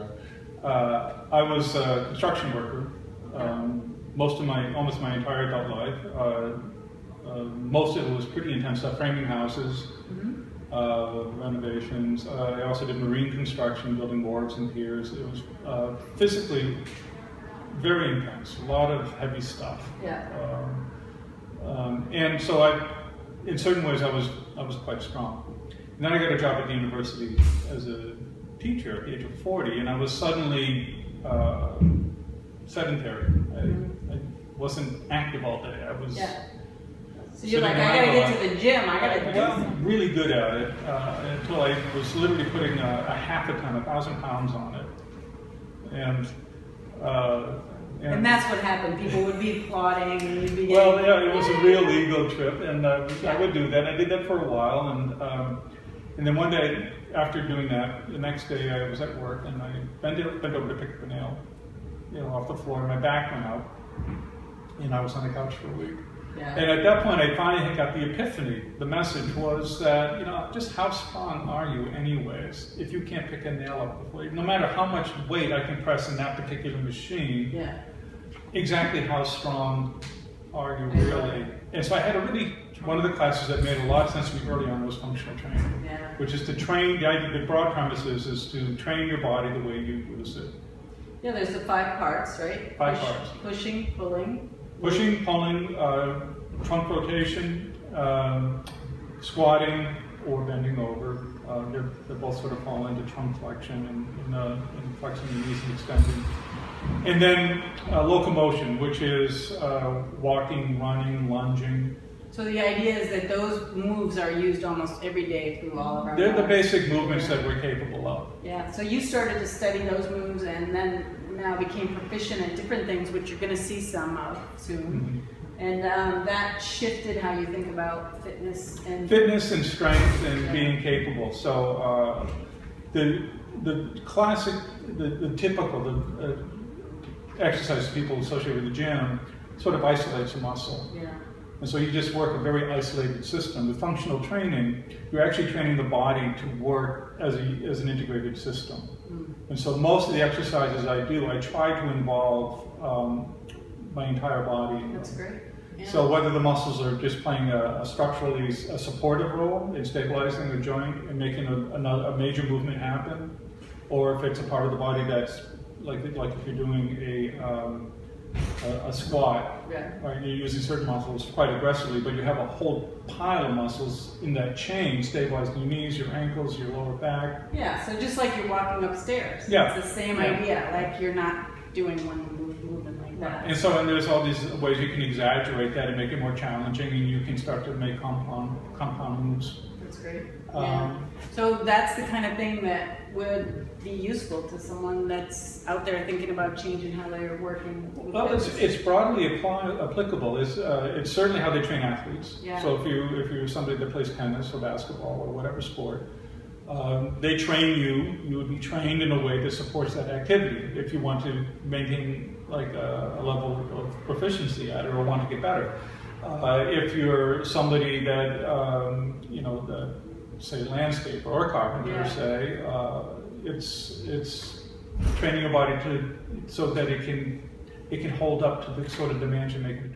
ago. I was a construction worker almost my entire adult life. Most of it was pretty intense stuff, framing houses, renovations. I also did marine construction, building wharves and piers. It was physically very intense, a lot of heavy stuff. Yeah. And so in certain ways, I was quite strong. And then I got a job at the university as a teacher at the age of 40, and I was suddenly sedentary. I wasn't active all day. I was. Yeah. So you're like, I gotta get to the gym. I gotta do got something. really good at it until I was literally putting a half a ton, 1,000 pounds on it, and that's what happened. People would be applauding, and you'd be getting. Well, yeah, it was a real ego trip, and I would do that. I did that for a while, and then one day after doing that, the next day I was at work, and I bent over to pick up a nail, off the floor, and my back went out, and I was on the couch for a week. Yeah. And at that point, I finally got the epiphany. The message was that, just how strong are you anyways if you can't pick a nail up the floor? No matter how much weight I can press in that particular machine, exactly how strong are you really? And so I had one of the classes that made a lot of sense to me early on was functional training, which is to train, the broad premise is to train your body the way you use it. Yeah, there's the 5 parts, right? 5 parts. Pushing, pulling. Pushing, pulling, trunk rotation, squatting, or bending over. They both sort of fall into trunk flexion and flexing the knees and extending. And then locomotion, which is walking, running, lunging. So the idea is that those moves are used almost every day through all of our They're lives. the basic movements that we're capable of. Yeah, so you started to study those moves and then now became proficient at different things, which you're going to see some of soon. And that shifted how you think about fitness and strength and being capable. So the classic, the typical exercise people associate with the gym sort of isolates a muscle. Yeah. And so you just work a very isolated system. With functional training, you're actually training the body to work as an integrated system. And so most of the exercises I do, I try to involve my entire body. That's great. Yeah. So whether the muscles are just playing a structurally supportive role in stabilizing the joint and making a major movement happen, or if it's a part of the body that's like if you're doing a squat, right? You're using certain muscles quite aggressively, but you have a whole pile of muscles in that chain stabilizing your knees, your ankles, your lower back. Yeah, so just like you're walking upstairs. Yeah. It's the same idea, like you're not doing one movement like that. And so there's all these ways you can exaggerate that and make it more challenging, and you can start to make compound moves. That's great. So that's the kind of thing that would be useful to someone that's out there thinking about changing how they're working. Well, it's broadly applicable. It's certainly how they train athletes. Yeah. So if you're somebody that plays tennis or basketball or whatever sport, they train you would be trained in a way that supports that activity if you want to maintain like a level of proficiency at it or want to get better. If you're somebody that, say landscaper or carpenter, say, it's training your body so that it can hold up to the sort of demands you're making.